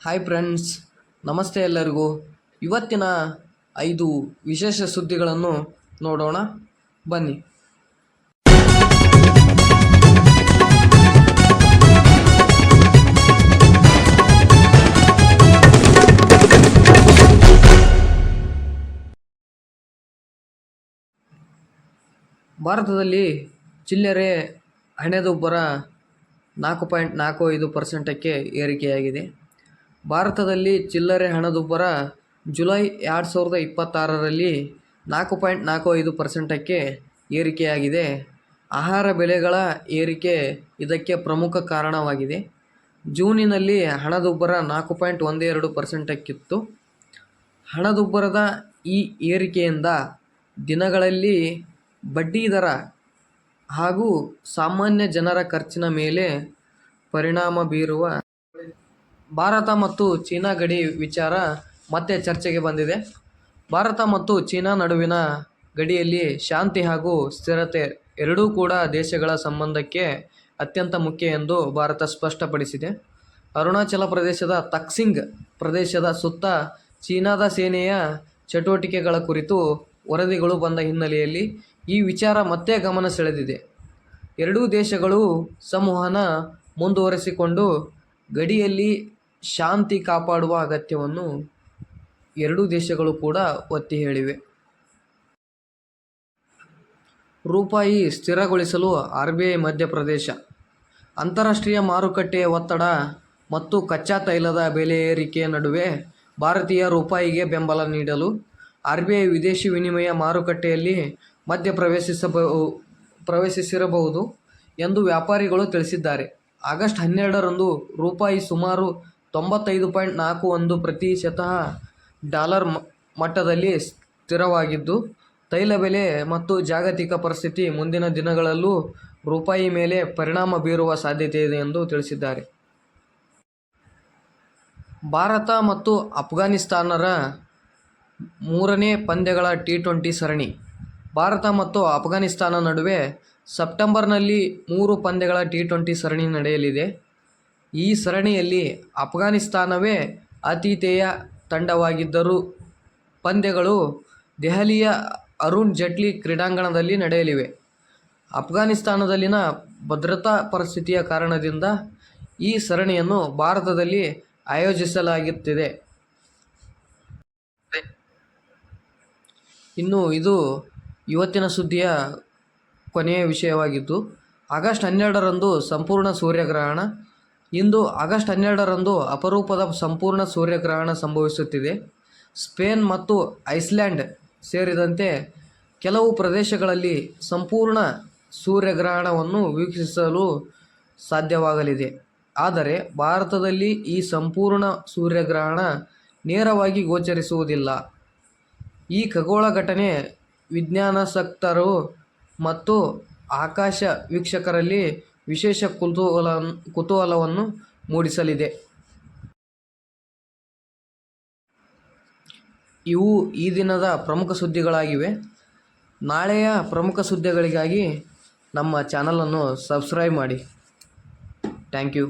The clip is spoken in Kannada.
ಹಾಯ್ ಫ್ರೆಂಡ್ಸ್, ನಮಸ್ತೆ ಎಲ್ಲರಿಗೂ. ಇವತ್ತಿನ 5 ವಿಶೇಷ ಸುದ್ದಿಗಳನ್ನು ನೋಡೋಣ ಬನ್ನಿ. ಭಾರತದಲ್ಲಿ ಚಿಲ್ಲರೆ ಹಣದುಬ್ಬರ 4.45%ಕ್ಕೆ ಏರಿಕೆಯಾಗಿದೆ. ಭಾರತದಲ್ಲಿ ಚಿಲ್ಲರೆ ಹಣದುಬ್ಬರ ಜುಲೈ 2026ರಲ್ಲಿ 4.45%ಕ್ಕೆ ಏರಿಕೆಯಾಗಿದೆ. ಆಹಾರ ಬೆಲೆಗಳ ಏರಿಕೆ ಇದಕ್ಕೆ ಪ್ರಮುಖ ಕಾರಣವಾಗಿದೆ. ಜೂನಿನಲ್ಲಿ ಹಣದುಬ್ಬರ 4.12%ಕ್ಕಿತ್ತು. ಹಣದುಬ್ಬರದ ಈ ಏರಿಕೆಯಿಂದ ದಿನಗಳಲ್ಲಿ ಬಡ್ಡಿದರ ಹಾಗೂ ಸಾಮಾನ್ಯ ಜನರ ಖರ್ಚಿನ ಮೇಲೆ ಪರಿಣಾಮ ಬೀರುವ ಭಾರತ ಮತ್ತು ಚೀನಾ ಗಡಿ ವಿಚಾರ ಮತ್ತೆ ಚರ್ಚೆಗೆ ಬಂದಿದೆ. ಭಾರತ ಮತ್ತು ಚೀನಾ ನಡುವಿನ ಗಡಿಯಲ್ಲಿ ಶಾಂತಿ ಹಾಗೂ ಸ್ಥಿರತೆ ಎರಡೂ ಕೂಡ ದೇಶಗಳ ಸಂಬಂಧಕ್ಕೆ ಅತ್ಯಂತ ಮುಖ್ಯ ಎಂದು ಭಾರತ ಸ್ಪಷ್ಟಪಡಿಸಿದೆ. ಅರುಣಾಚಲ ಪ್ರದೇಶದ ತಕ್ಸಿಂಗ್ ಪ್ರದೇಶದ ಸುತ್ತ ಚೀನಾದ ಸೇನೆಯ ಚಟುವಟಿಕೆಗಳ ಕುರಿತು ವರದಿಗಳು ಬಂದ ಹಿನ್ನೆಲೆಯಲ್ಲಿ ಈ ವಿಚಾರ ಮತ್ತೆ ಗಮನ ಸೆಳೆದಿದೆ. ಎರಡೂ ದೇಶಗಳು ಸಂವಹನ ಮುಂದುವರಿಸಿಕೊಂಡು ಗಡಿಯಲ್ಲಿ ಶಾಂತಿ ಕಾಪಾಡುವ ಅಗತ್ಯವನ್ನು ಎರಡೂ ದೇಶಗಳು ಕೂಡ ಒತ್ತಿ ಹೇಳಿವೆ. ರೂಪಾಯಿ ಸ್ಥಿರಗೊಳಿಸಲು ಆರ್ಬಿಐ ಮಧ್ಯಪ್ರದೇಶ. ಅಂತಾರಾಷ್ಟ್ರೀಯ ಮಾರುಕಟ್ಟೆಯ ಒತ್ತಡ ಮತ್ತು ಕಚ್ಚಾ ತೈಲದ ಬೆಲೆ ಏರಿಕೆ ನಡುವೆ ಭಾರತೀಯ ರೂಪಾಯಿಗೆ ಬೆಂಬಲ ನೀಡಲು ಆರ್ಬಿಐ ವಿದೇಶಿ ವಿನಿಮಯ ಮಾರುಕಟ್ಟೆಯಲ್ಲಿ ಪ್ರವೇಶಿಸಿರಬಹುದು ಎಂದು ವ್ಯಾಪಾರಿಗಳು ತಿಳಿಸಿದ್ದಾರೆ. ಆಗಸ್ಟ್ 12ರಂದು ರೂಪಾಯಿ ಸುಮಾರು 95.41% ಡಾಲರ್ ಮಟ್ಟದಲ್ಲಿ ಸ್ಥಿರವಾಗಿದ್ದು, ತೈಲ ಬೆಲೆ ಮತ್ತು ಜಾಗತಿಕ ಪರಿಸ್ಥಿತಿ ಮುಂದಿನ ದಿನಗಳಲ್ಲೂ ರೂಪಾಯಿ ಮೇಲೆ ಪರಿಣಾಮ ಬೀರುವ ಸಾಧ್ಯತೆ ಇದೆ ಎಂದು ತಿಳಿಸಿದ್ದಾರೆ. ಭಾರತ ಮತ್ತು ಅಫ್ಘಾನಿಸ್ತಾನರ ಮೂರನೇ ಪಂದ್ಯಗಳ ಟಿ20 ಸರಣಿ. ಭಾರತ ಮತ್ತು ಅಫ್ಘಾನಿಸ್ತಾನ ನಡುವೆ ಸೆಪ್ಟೆಂಬರ್ನಲ್ಲಿ 3 ಪಂದ್ಯಗಳ ಟಿ20 ಸರಣಿ ನಡೆಯಲಿದೆ. ಈ ಸರಣಿಯಲ್ಲಿ ಅಫ್ಘಾನಿಸ್ತಾನವೇ ಆತಿಥೇಯ ತಂಡವಾಗಿದ್ದರೂ ಪಂದ್ಯಗಳು ದೆಹಲಿಯ ಅರುಣ್ ಜೇಟ್ಲಿ ಕ್ರೀಡಾಂಗಣದಲ್ಲಿ ನಡೆಯಲಿವೆ. ಅಫ್ಘಾನಿಸ್ತಾನದಲ್ಲಿನ ಭದ್ರತಾ ಪರಿಸ್ಥಿತಿಯ ಕಾರಣದಿಂದ ಈ ಸರಣಿಯನ್ನು ಭಾರತದಲ್ಲಿ ಆಯೋಜಿಸಲಾಗುತ್ತಿದೆ. ಇನ್ನು ಇದು ಇವತ್ತಿನ ಸುದ್ದಿಯ ಕೊನೆಯ ವಿಷಯವಾಗಿದ್ದು, ಆಗಸ್ಟ್ 12ರಂದು ಸಂಪೂರ್ಣ ಸೂರ್ಯಗ್ರಹಣ. ಇಂದು ಆಗಸ್ಟ್ 12ರಂದು ಅಪರೂಪದ ಸಂಪೂರ್ಣ ಸೂರ್ಯಗ್ರಹಣ ಸಂಭವಿಸುತ್ತಿದೆ. ಸ್ಪೇನ್ ಮತ್ತು ಐಸ್ಲ್ಯಾಂಡ್ ಸೇರಿದಂತೆ ಕೆಲವು ಪ್ರದೇಶಗಳಲ್ಲಿ ಸಂಪೂರ್ಣ ಸೂರ್ಯಗ್ರಹಣವನ್ನು ವೀಕ್ಷಿಸಲು ಸಾಧ್ಯವಾಗಲಿದೆ. ಆದರೆ ಭಾರತದಲ್ಲಿ ಈ ಸಂಪೂರ್ಣ ಸೂರ್ಯಗ್ರಹಣ ನೇರವಾಗಿ ಗೋಚರಿಸುವುದಿಲ್ಲ. ಈ ಖಗೋಳ ಘಟನೆ ವಿಜ್ಞಾನಾಸಕ್ತರು ಮತ್ತು ಆಕಾಶ ವೀಕ್ಷಕರಲ್ಲಿ ವಿಶೇಷ ಕುತೂಹಲವನ್ನು ಮೂಡಿಸಲಿದೆ. ಇವು ಈ ದಿನದ ಪ್ರಮುಖ ಸುದ್ದಿಗಳಾಗಿವೆ. ನಾಳೆಯ ಪ್ರಮುಖ ಸುದ್ದಿಗಳಿಗಾಗಿ ನಮ್ಮ ಚಾನಲನ್ನು ಸಬ್ಸ್ಕ್ರೈಬ್ ಮಾಡಿ. Thank you.